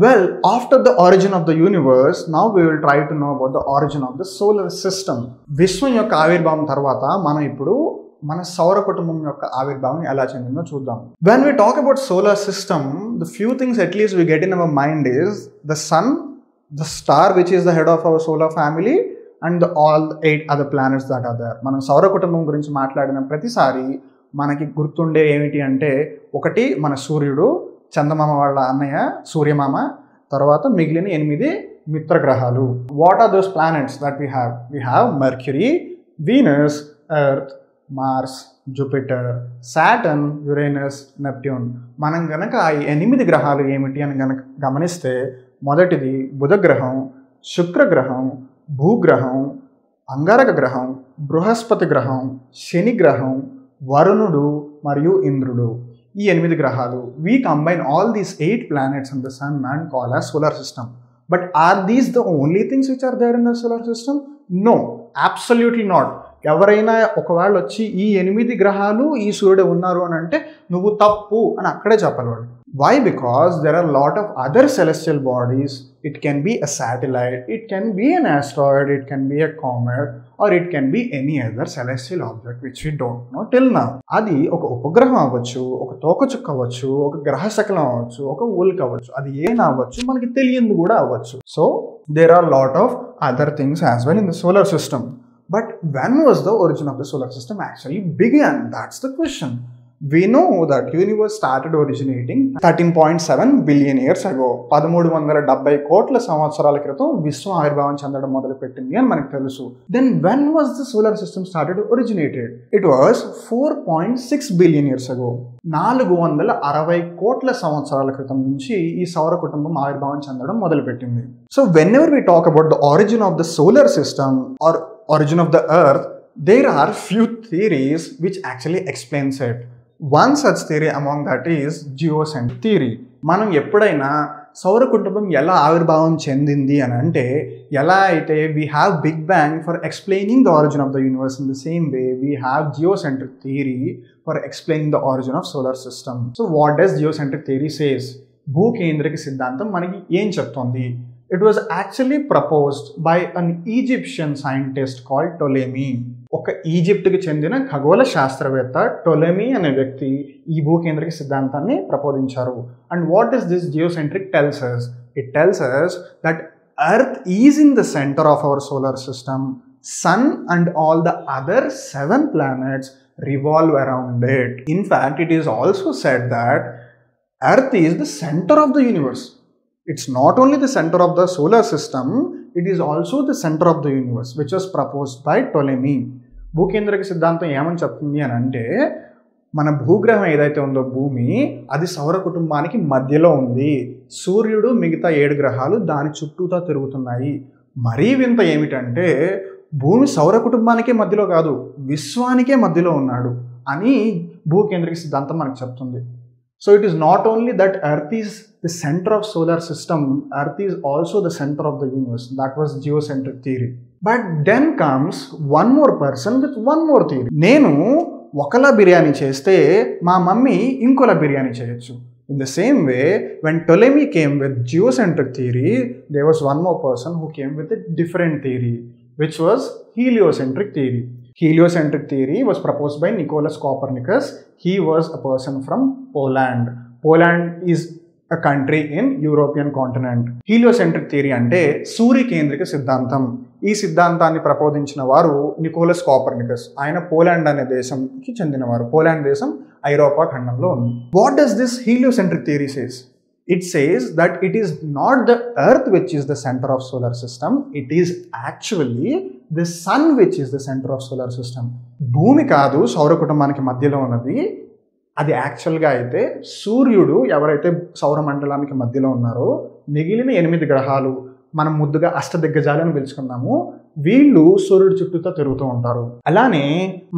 Well, after the origin of the universe, now we will try to know about the origin of the solar system. విశ్వం యొక్క ఆవిర్భావం తర్వాత మనం ఇప్పుడు మన సౌర కుటుంబం యొక్క ఆవిర్భావం ఎలా చెందిందో చూద్దాం. When we talk about solar system, the few things at least we get in our mind is the sun, the star which is the head of our solar family, and all 8 other planets that are there. మనం సౌర కుటుంబం గురించి మాట్లాడిన ప్రతిసారి మనకి గుర్తుండే ఏమిటి అంటే ఒకటి మన సూర్యుడు, చందమామ వాళ్ళ అన్నయ్య సూర్యమామ, తర్వాత మిగిలిన 8 మిత్రగ్రహాలు. What are those planets that we have? We have Mercury, Venus, Earth, Mars, Jupiter, Saturn, Uranus, Neptune. మనం గనక ఈ 8 గ్రహాలు ఏమిటి అని గనక గమనిస్తే మొదటిది బుధగ్రహం, శుక్రగ్రహం, భూగ్రహం, అంగారక గ్రహం, బృహస్పతి గ్రహం, శని గ్రహం, వరుణుడు మరియు ఇంద్రుడు. ఈ 8 గ్రహాలు. We combine all these 8 planets in the sun and call as solar system. But are these the only things which are there in the solar system? No, absolutely not. ఎవరైనా ఒకవేళ వచ్చి ఈ 8 గ్రహాలు ఈ సూర్యుడు ఉన్నారు అని అంటే నువ్వు తప్పు అని అక్కడే చెప్పాలి వాడు. Why? Because there are a lot of other celestial bodies. It can be a satellite, it can be an asteroid, it can be a comet, or it can be any other celestial object which we don't know till now. అది ఒక ఉపగ్రహం అవ్వచ్చు, ఒక తోకచుక్క అవ్వచ్చు, ఒక గ్రహశకలం అవ్వచ్చు, ఒక ఉల్క అవ్వచ్చు, అది ఏనా అవ్వచ్చు, మనకి తెలియంది కూడా అవ్వచ్చు. So there are a lot of other things as well in the solar system. But when was the origin of the solar system actually began? That's the question. We know that universe started originating 13.7 billion years ago. 1370 కోట్ల సంవత్సరాల క్రితం విశ్వం ఆవిర్భావం చెందడం మొదలుపెట్టింది అని మనకు తెలుసు. Then when was the solar system started originated? It was 4.6 billion years ago. 460 కోట్ల సంవత్సరాల క్రితం నుంచి ఈ సౌర కుటుంబం ఆవిర్భావం చెందడం మొదలుపెట్టింది. So whenever we talk about the origin of the solar system or origin of the earth, there are few theories which actually explains it. One such theory among that is geocentric theory. మనం ఎప్పుడైనా సౌర కుటుంబం ఎలా ఆవిర్భావం చెందింది అని అంటే ఎలా అయితే we have big bang for explaining the origin of the universe, in the same way we have geocentric theory for explaining the origin of solar system. So what does geocentric theory says? భూకేంద్రిక సిద్ధాంతం మనకి ఏం చెప్తోంది? It was actually proposed by an Egyptian scientist called Ptolemy. ఒక ఈజిప్ట్కి చెందిన ఖగోళ శాస్త్రవేత్త టొలెమీ అనే వ్యక్తి ఈ భూకేంద్రిక సిద్ధాంతాన్ని ప్రపోదించారు. And what is this geocentric tells us? It tells us that Earth is in the center of our solar system. Sun and all the other 7 planets revolve around it. In fact, it is also said that Earth is the center of the universe. It's not only the center of the solar system, it is also the center of the universe, which was proposed by Ptolemy. భూకేంద్రిక సిద్ధాంతం ఏమని చెప్తుంది అని అంటే మన భూగ్రహం ఏదైతే ఉందో భూమి, అది సౌర కుటుంబానికి మధ్యలో ఉంది. సూర్యుడు మిగతా 7 గ్రహాలు దాని చుట్టూతా తిరుగుతున్నాయి. మరీ వింత ఏమిటంటే భూమి సౌర కుటుంబానికే మధ్యలో కాదు, విశ్వానికే మధ్యలో ఉన్నాడు అని భూకేంద్రిక సిద్ధాంతం మనకు చెప్తుంది. So it is not only that Earth is the center of solar system, Earth is also the center of the universe. That was geocentric theory. But then comes one more person with one more theory. నేను ఒకలా బిర్యానీ చేస్తే మా mummy ఇంకోలా బిర్యానీ చేయొచ్చు. In the same way, when Ptolemy came with geocentric theory, there was one more person who came with a different theory, which was heliocentric theory. Heliocentric theory was proposed by Nicolaus Copernicus. He was a person from Poland. Poland is a country in European continent. Heliocentric theory అంటే సూర్యకేంద్రిక సిద్ధాంతం. ఈ సిద్ధాంతాన్ని ప్రపోదించిన వారు Nicholas Copernicus. ఆయన Poland అనే దేశంకి చెందినవారు. Poland దేశం ఐరోపా ఖండంలో ఉంది. What does this heliocentric theory says? It says that it is not the Earth which is the center of solar system. It is actually the sun which is the center of solar system. భూమి కాదు సౌర కుటుంబానికి మధ్యలో ఉన్నది. అది యాక్చువల్గా అయితే సూర్యుడు ఎవరైతే సౌరమండలానికి మధ్యలో ఉన్నారో మిగిలిన 8 గ్రహాలు మనం ముద్దుగా అష్టదిగ్గజాలు అని పిలుచుకున్నాము, వీళ్ళు సూర్యుడు చుట్టూతో తిరుగుతూ ఉంటారు. అలానే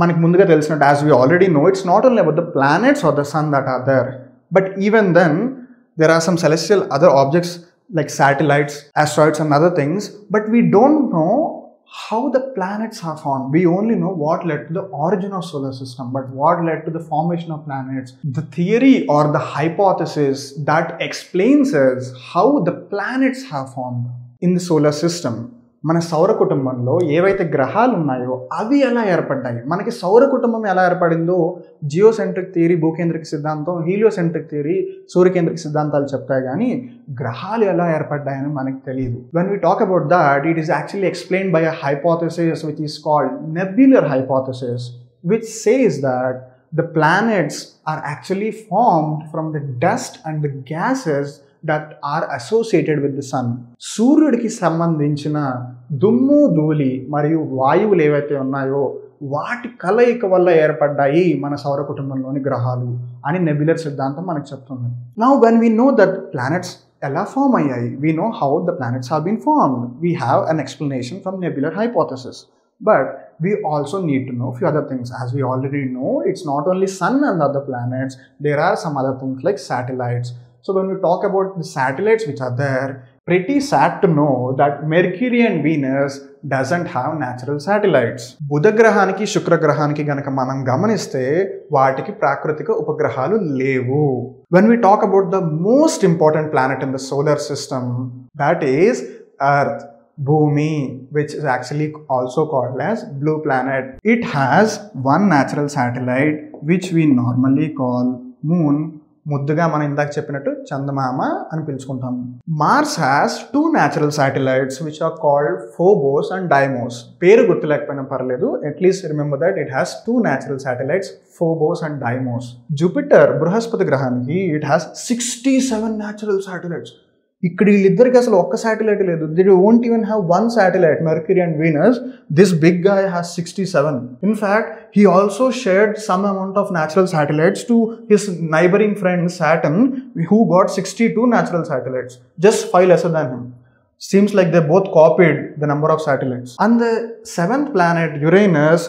మనకు ముందుగా తెలిసినట్టు as we already know, it's not only about the planets or the sun that are there, but even then there are some celestial other objects like satellites, asteroids and other things, but we don't know how the planets are formed. We only know what led to the origin of solar system, but what led to the formation of planets, the theory or the hypothesis that explains us how the planets have formed in the solar system. మన సౌర కుటుంబంలో ఏవైతే గ్రహాలు ఉన్నాయో అవి ఎలా ఏర్పడ్డాయి, మనకి సౌర కుటుంబం ఎలా ఏర్పడిందో జియోసెంట్రిక్ థియరీ, భూకేంద్రిక సిద్ధాంతం, హీలియోసెంట్రిక్ థియరీ, సూర్యకేంద్రిక సిద్ధాంతాలు చెప్తాయి, కానీ గ్రహాలు ఎలా ఏర్పడ్డాయని మనకి తెలియదు. When we talk about that, it is actually explained by a hypothesis which is called nebular hypothesis, which says that the planets are actually formed from the dust and the gases that are associated with the sun. సూర్యుడికి సంబంధించిన దుమ్ము, ధూళి మరియు వాయువులు ఏవైతే ఉన్నాయో వాటి కలయిక వల్ల ఏర్పడ్డాయి మన సౌర కుటుంబంలోని గ్రహాలు అని నెబ్యులర్ సిద్ధాంతం మనకు చెప్తుంది. Now when we know that planets ఎలా ఫామ్ అయ్యాయి, we know how the planets have been formed, we have an explanation from nebular hypothesis. But we also need to know few other things. As we already know, it's not only sun and other planets, there are some other things like satellites. So when we talk about the satellites which are there, pretty sad to know that Mercury and Venus doesn't have natural satellites. బుధ గ్రహానికి, శుక్ర గ్రహానికి గనక మనం గమనిస్తే వాటికి ప్రాకృతిక ఉపగ్రహాలు లేవు. When we talk about the most important planet in the solar system, that is Earth, Bhumi, which is actually also called as blue planet. It has one natural satellite which we normally call moon. ముద్దుగా మనం ఇందాక చెప్పినట్టు చందమామ అని పిలుచుకుంటాం. Mars has 2 natural satellites which are called Phobos and Deimos. పేరు గుర్తులేకపోయినా పర్లేదు, at least remember that it has 2 natural satellites, Phobos and Deimos. Jupiter, Brihaspati గ్రహానికి ఇట్ హ్యాస్ 67 natural satellites. ఇక్కడ వీళ్ళిద్దరికి అసలు ఒక్క శాటిలైట్ లేదు. They won't even have 1 satellite. Mercury and Venus, this big guy has 67. In fact, he also shared some amount of natural satellites to his neighboring friend Saturn, who got 62 natural satellites, just 5 lesser than him. Seems like they both copied the number of satellites. And the 7th planet, Uranus,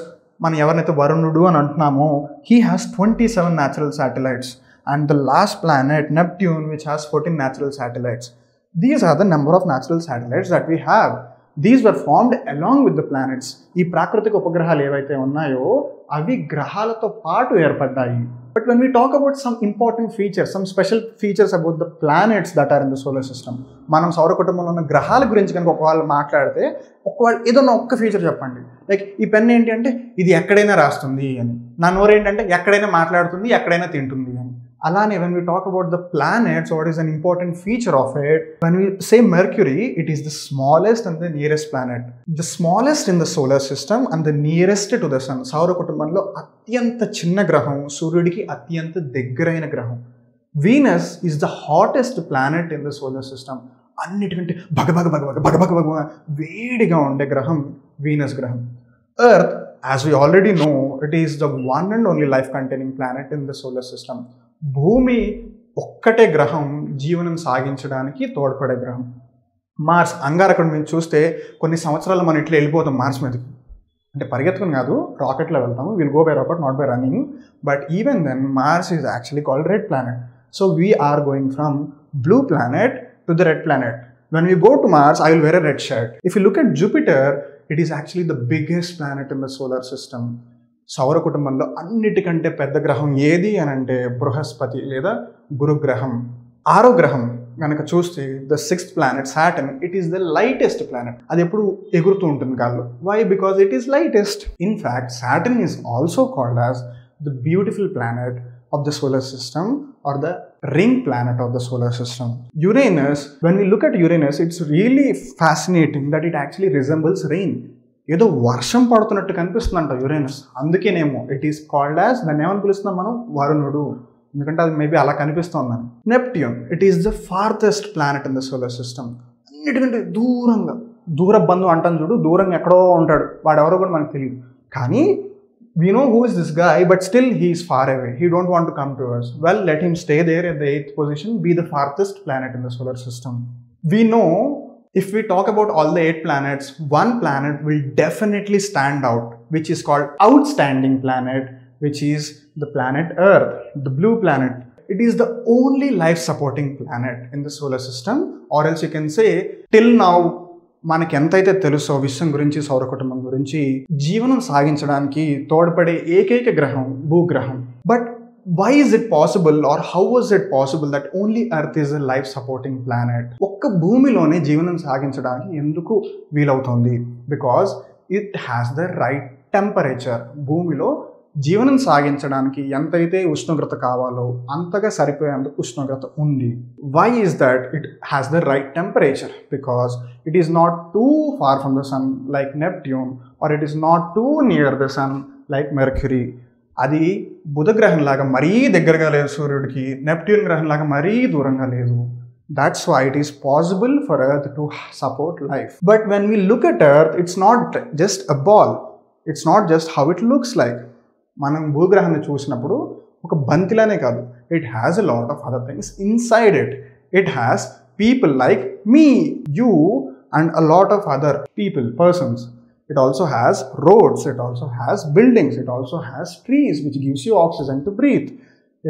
మనం ఎవరినైతే వరుణుడు అని అంటున్నామో, he has 27 natural satellites. And the last planet, Neptune, which has 14 natural satellites. These are the number of natural satellites that we have. These were formed along with the planets. ఈ ప్రాకృతిక ఉపగ్రహాలు ఏవైతే ఉన్నాయో అవి గ్రహాలతో పాటు ఏర్పడ్డాయి. But when we talk about some important features, some special features about the planets that are in the solar system, మనం సౌర కుటుంబంలో ఉన్న గ్రహాల గురించి కనుక ఒకవేళ మాట్లాడితే, ఒకవేళ ఏదన్నా ఒక్క ఫీచర్ చెప్పండి. లైక్ ఈ పెన్ ఏంటి అంటే ఇది ఎక్కడైనా రాస్తుంది అని, నా నోరు ఏంటంటే ఎక్కడైనా మాట్లాడుతుంది, ఎక్కడైనా తింటుంది అని. అలానే when we talk about the planets, what is an important feature of it? When we say Mercury, it is the smallest and the nearest planet. The smallest in the solar system and the nearest to the sun. సౌర కుటుంబంలో అత్యంత చిన్న గ్రహం, సూర్యుడికి అత్యంత దగ్గరైన గ్రహం. Venus is the hottest planet in the solar system. అన్నిటికంటే భగభగ వేడిగా ఉండే గ్రహం వీనస్ గ్రహం. Earth, as we already know, it is the one and only life containing planet in the solar system. భూమి ఒక్కటే గ్రహం జీవనం సాగించడానికి తోడ్పడే గ్రహం. మార్స్, అంగారకుడు మీరు చూస్తే కొన్ని సంవత్సరాలు మనం ఇట్లా వెళ్ళిపోతాం మార్స్ మీదకి. అంటే పరిగెత్తుకుని కాదు, రాకెట్లో వెళ్తాము. Will go by rocket, not by running. But even then Mars is actually called red planet. So we are going from blue planet to the red planet. When we go to Mars, I will wear a red shirt. If you look at Jupiter, it is actually the biggest planet in the solar system. సౌర కుటుంబంలో అన్నిటికంటే పెద్ద గ్రహం ఏది అని అంటే బృహస్పతి లేదా గురుగ్రహం. 6వ గ్రహం కనుక చూస్తే the 6th planet, Saturn, it is the lightest planet. అది ఎప్పుడు ఎగురుతూ ఉంటుంది గాల్లో. Why? Because it is lightest. In fact, Saturn is also called as the beautiful planet of the solar system or the ring planet of the solar system. Uranus, when we look at Uranus, it's really fascinating that it actually resembles rain. ఏదో వర్షం పడుతున్నట్టు కనిపిస్తుందంట Uranus. అందుకేనేమో it is called as, దాన్ని ఏమని పిలుస్తున్నాం మనం, వరుణుడు. ఎందుకంటే అది మేబీ అలా కనిపిస్తుందని. Neptune, it is the farthest planet in the solar system. అన్నిటికంటే దూరంగా, దూర బంధు అంటాను చూడు, దూరంగా ఎక్కడో ఉంటాడు, వాడెవరో కూడా మనకు తెలియదు. కానీ we know who is this guy, but still he is far away. He don't want to come to us. Well, let him stay there at the 8th position, be the farthest planet in the solar system. We know if we talk about all the 8 planets, one planet will definitely stand out, which is called outstanding planet, which is the planet Earth, the blue planet. It is the only life supporting planet in the solar system, or else you can say till now మనకి ఎంతైతే తెలుసో విశ్వం గురించి, సౌర కుటుంబం గురించి, జీవనం సాగించడానికి తోడ్పడే ఏకైక గ్రహం భూగ్రహం. But why is it possible or how was it possible that only Earth is a life supporting planet? ఒక్క భూమిలోనే జీవనం సాగించడానికి ఎందుకు వీలవుతుంది? Because it has the right temperature. భూమిలో జీవనం సాగించడానికి ఎంతైతే ఉష్ణోగ్రత కావాలో అంతగా సరిపోయేంత ఉష్ణోగ్రత ఉంది. Why is that it has the right temperature? Because it is not too far from the sun like Neptune or it is not too near the sun like Mercury. అది బుధ గ్రహంలాగా మరీ దగ్గరగా లేదు సూర్యుడికి, నెప్ట్యూన్ గ్రహంలాగా మరీ దూరంగా లేదు. That's why it is possible for Earth to support life. But when we look at Earth, it's not just a ball. It's not just how it looks like. మనం భూగ్రహాన్ని చూసినప్పుడు ఒక బంతిలానే కాదు, it has a lot of other things inside it. It has people like me, you, and a lot of other people, persons. It also has roads, it also has buildings, it also has trees which gives you oxygen to breathe.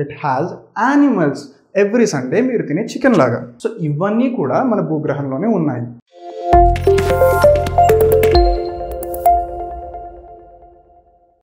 It has animals. Every Sunday మీరు తినే chicken లాగా. So ఇవన్నీ కూడా మన భూగ్రహంలోనే ఉన్నాయి.